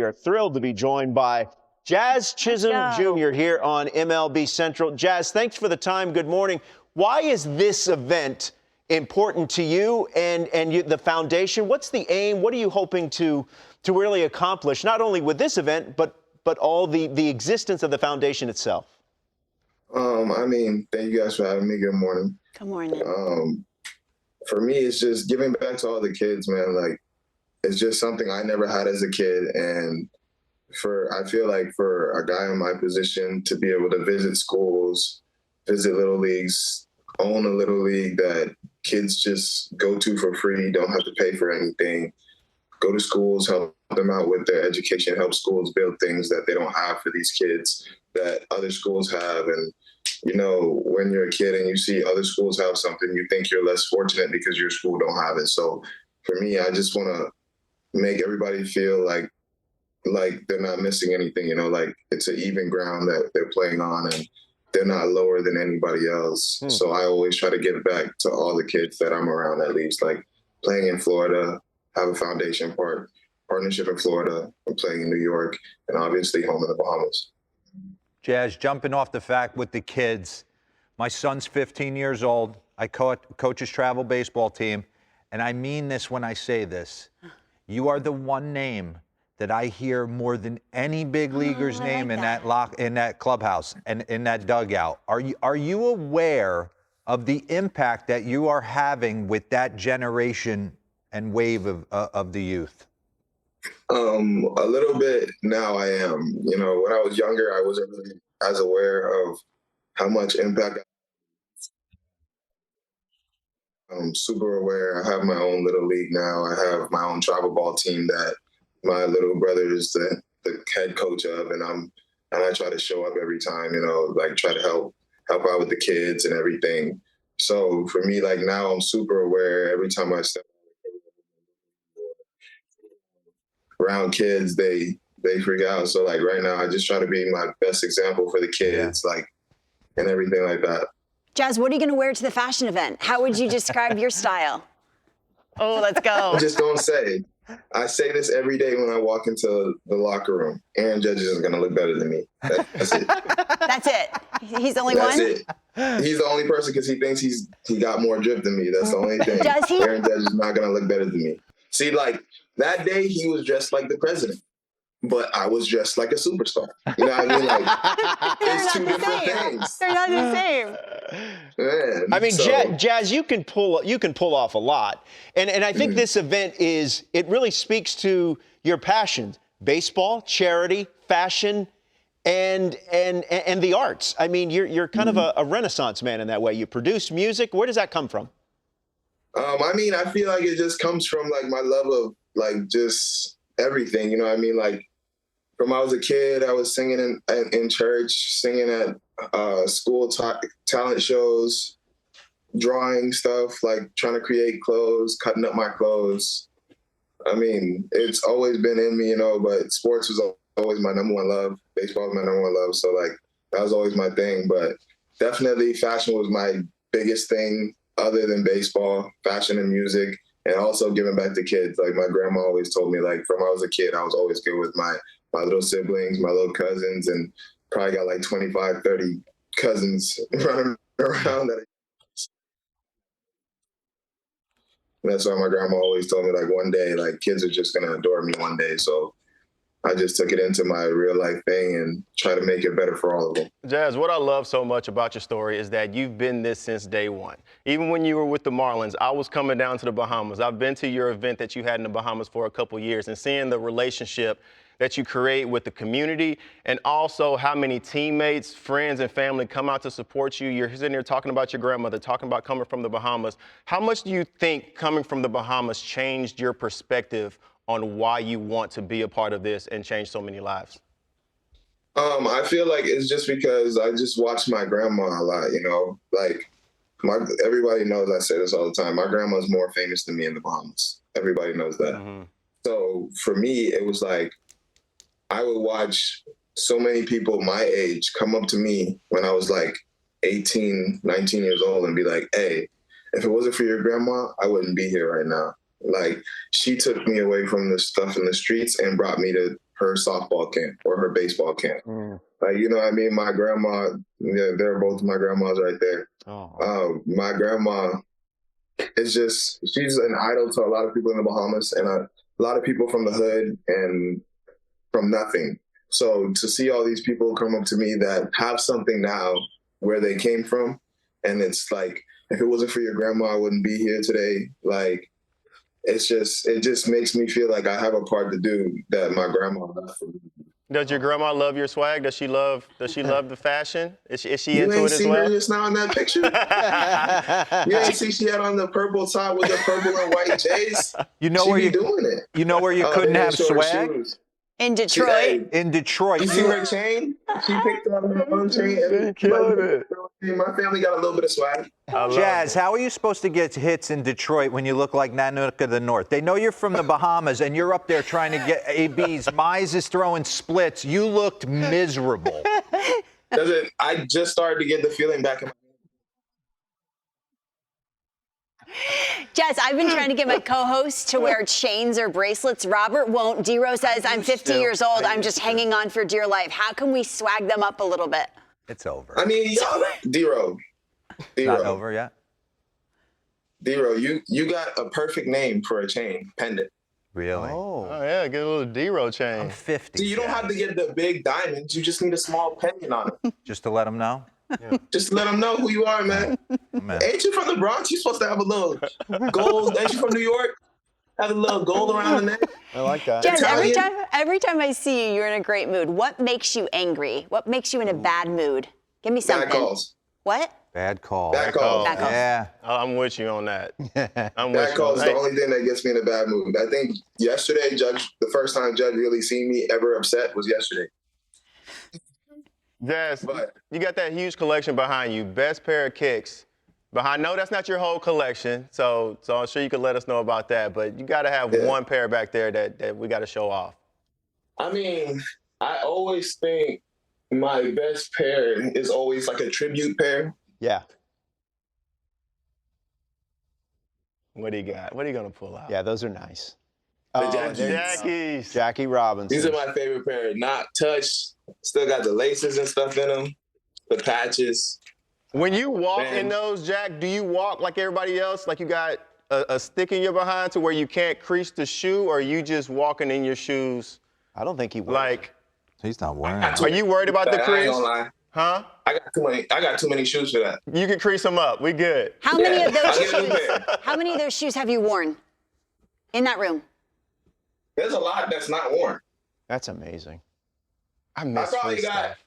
we are thrilled to be joined by Jazz Chisholm Jr. here on MLB Central. Jazz, thanks for the time. Good morning. Why is this event important to you and the foundation? What's the aim? What are you hoping to really accomplish, not only with this event, but all the existence of the foundation itself? Thank you guys for having me. Good morning. Good morning. For me, it's just giving back to all the kids, man. Like, it's just something I never had as a kid. And I feel like for a guy in my position to be able to visit schools, visit little leagues, own a little league that kids just go to for free, don't have to pay for anything, go to schools, help them out with their education, help schools build things that they don't have for these kids that other schools have. And, you know, when you're a kid and you see other schools have something, you think you're less fortunate because your school don't have it. So for me, I just want to make everybody feel like they're not missing anything, you know, like it's an even ground that they're playing on and they're not lower than anybody else. So I always try to give back to all the kids that I'm around, at least, like playing in Florida, have a foundation partnership in Florida, and playing in New York, and obviously home in the Bahamas. Jazz, jumping off the fact with the kids, my son's 15 years old. I coach his travel baseball team, and I mean this when I say this. You are the one name that I hear more than any big leaguer's name in that clubhouse and in that dugout. Are you aware of the impact that you are having with that generation and wave of the youth? A little bit now I am. You know, when I was younger, I wasn't really as aware of how much impact. I'm super aware. I have my own little league now. I have my own travel ball team that my little brother is the head coach of, and I try to show up every time, you know, like try to help out with the kids and everything. So for me, like now I'm super aware. Every time I step around kids, they freak out. So like right now, I just try to be my best example for the kids, like, and everything like that. Jazz, what are you going to wear to the fashion event? How would you describe your style? Oh, let's go. I'm just going to say, I say this every day when I walk into the locker room. Aaron Judge is going to look better than me. That's it. That's it. He's the only one? That's it. He's the only person because he thinks he got more drip than me. That's the only thing. Does he? Aaron Judge is not going to look better than me. See, like, that day he was dressed like the president, but I was dressed like a superstar. You know what I mean? Like, it's two different things. They're not the same. Man, I mean, Jazz, you can pull off a lot, and I think this event it really speaks to your passions: baseball, charity, fashion, and the arts. I mean, you're kind of a renaissance man in that way. You produce music. Where does that come from? I mean, I feel like it just comes from like my love of like just everything. You know what I mean? Like from when I was a kid, I was singing in church, singing at school talent shows, drawing stuff, like trying to create clothes, cutting up my clothes. I mean, it's always been in me, you know, but sports was always my number one love. Baseball was my number one love. So like, that was always my thing, but definitely fashion was my biggest thing other than baseball, fashion and music, and also giving back to kids. Like my grandma always told me, like from when I was a kid, I was always good with my little siblings, my little cousins, and probably got like 25, 30 cousins running around. That's why my grandma always told me, like, one day, like, kids are just going to adore me one day. So I just took it into my real life thing and try to make it better for all of them. Jazz, what I love so much about your story is that you've been this since day one. Even when you were with the Marlins, I was coming down to the Bahamas. I've been to your event that you had in the Bahamas for a couple years and seeing the relationship that you create with the community and also how many teammates, friends, and family come out to support you. You're sitting here talking about your grandmother, talking about coming from the Bahamas. How much do you think coming from the Bahamas changed your perspective on why you want to be a part of this and change so many lives? I feel like it's just because I just watch my grandma a lot, you know, like everybody knows I say this all the time. My grandma's more famous than me in the Bahamas. Everybody knows that. Mm-hmm. So for me, it was like, I would watch so many people my age come up to me when I was like 18, 19 years old and be like, hey, if it wasn't for your grandma, I wouldn't be here right now. Like, she took me away from the stuff in the streets and brought me to her softball camp or her baseball camp. Like, you know what I mean? My grandma, yeah, they're both my grandmas right there. My grandma is just, she's an idol to a lot of people in the Bahamas and a lot of people from the hood and from nothing. So to see all these people come up to me that have something now where they came from, and it's like, if it wasn't for your grandma, I wouldn't be here today. Like, it just makes me feel like I have a part to do that my grandma left for me. Does your grandma love your swag? Does she love the fashion? Is she You into ain't it as see well? her just now in that picture? You ain't see she had on the purple top with the purple and white J's? You know She where be you doing it. You know where you Oh, couldn't they have short swag? shoes. In Hey, Detroit. In Detroit. you see her chain? She picked up her own chain. My family got a little bit of swag. Jazz, how are you supposed to get hits in Detroit when you look like Nanook of the North? They know you're from the Bahamas and you're up there trying to get ABs. Mize is throwing splits. You looked miserable. I just started to get the feeling back in my Jazz, I've been trying to get my co-hosts to wear chains or bracelets. Robert won't. D-Ro says, I'm 50 years old. I'm just hanging on for dear life. How can we swag them up a little bit? It's over. I mean, y'all, D-Ro. Not over yet? D-Ro, you got a perfect name for a chain, pendant. Really? Oh yeah, get a little D-Ro chain. I'm 50. So you don't have to get the big diamonds. You just need a small pendant on it. Just to let them know? Just let them know who you are, man. Man. Ain't you from the Bronx? You supposed to have a little gold. Ain't you from New York? Have a little gold around the neck. I like that. Jazz, Italian? every time I see you, you're in a great mood. What makes you angry? What makes you in a bad mood? Give me something. Bad calls. What? Bad call. Bad calls. Bad calls. Yeah. I'm with you on that. I'm with Bad you. calls is Hey, the only thing that gets me in a bad mood. I think yesterday, the first time Judge really seen me ever upset was yesterday. Jazz, But- you got that huge collection behind you. Best pair of kicks. Behind, no, that's not your whole collection, so I'm sure you could let us know about that. But you got to have one pair back there that we got to show off. I mean, I always think my best pair is always like a tribute pair. Yeah. What do you got? What are you gonna pull out? Yeah, those are nice. Jackies. Jackies. Jackie Robinson. These are my favorite pair. Not touched. Still got the laces and stuff in them. The patches. When you walk Man. in those, Jack, do you walk like everybody else? Like you got a stick in your behind to where you can't crease the shoe, or are you just walking in your shoes? I don't think he would. Like, He's not wearing are you worried about the I ain't crease? gonna lie. Huh? I got too many shoes for that. You can crease them up. We good. How many of those I'll get a new shoes? pair. How many of those shoes have you worn in that room? There's a lot that's not worn. That's amazing. I I miss probably free got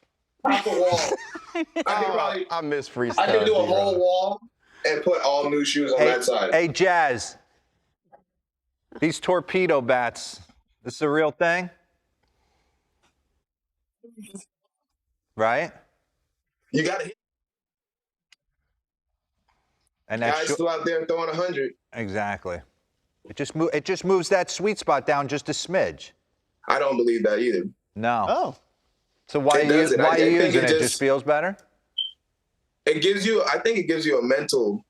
stuff. half a wall. I miss free stuff. I can do a D-Ro. whole wall and put all new shoes on that side. Hey, Jazz. These torpedo bats, this is a real thing? Right? You got to hit And guys that's still out there throwing 100. exactly. It just moves that sweet spot down just a smidge. I don't believe that either. No. Oh. So why It are you doesn't. why I are you think using it it? Just just- feels better? I think it gives you a mental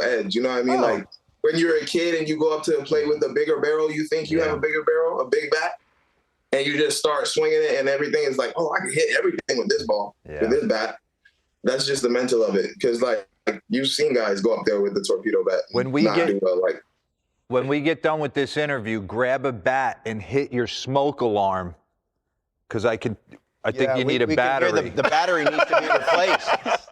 edge. You know what I mean? Oh. Like when you're a kid and you go up to play with a bigger barrel, you think you have a bigger barrel, a big bat, and you just start swinging it and everything is like, oh, I can hit everything with this ball, with this bat. That's just the mental of it. Because like you've seen guys go up there with the torpedo bat and When we not get- do well. Like When we get done with this interview, grab a bat and hit your smoke alarm, because I think Yeah, you we- need a we can hear battery. The battery needs to be replaced.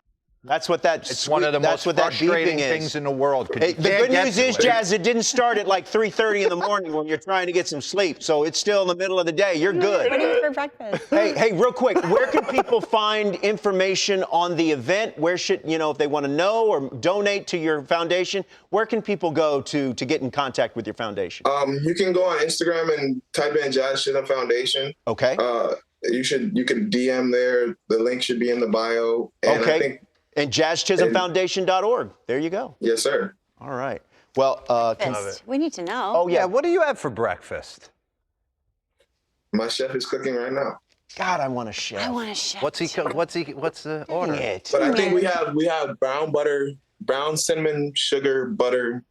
That's what that. It's one of the most frustrating things in the world. 'cause Hey, you the can't good get news to is, it. Jazz, it didn't start at like 3:30 in the morning when you're trying to get some sleep. So it's still in the middle of the day. You're good. What do you eat for breakfast? Hey, real quick, where can people find information on the event? Where should, if they want to know or donate to your foundation, where can people go to get in contact with your foundation? you can go on Instagram and type in Jazz Chisholm Foundation. Okay. You can DM there. The link should be in the bio. And Okay. I think, And jazzchisholmfoundation.org. There you go. yes, sir. All right. Well, We need to know. oh, Yeah, yeah. what do you have for breakfast? My chef is cooking right now. God, I want a chef. I want a chef. What's the order? Dang it. But I think we have brown cinnamon sugar butter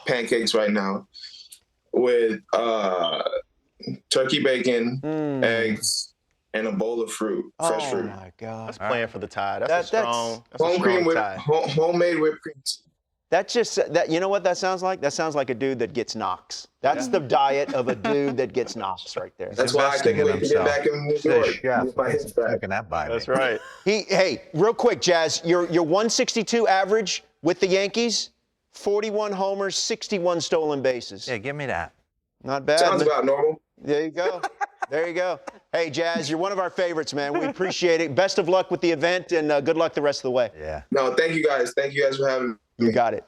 pancakes right now with turkey bacon, eggs, and a bowl of fruit, fresh Oh fruit. my God. That's playing for the tie. That's a strong Home cream whip, tie. homemade whipped cream. You know what that sounds like? That sounds like a dude that gets knocks. That's the diet of a dude that gets knocks right there. That's why I investing can't in wait to get himself. back in New He's a York. chef. Get my hips back. Taking that by That's me. right. Hey, real quick, Jazz, your 162 average with the Yankees, 41 homers, 61 stolen bases. Yeah, give me that. Not bad. Sounds man. about normal. There you go. There you go. Hey, Jazz, you're one of our favorites, man. We appreciate it. Best of luck with the event, and good luck the rest of the way. Yeah. No, thank you guys. Thank you guys for having me. You got it.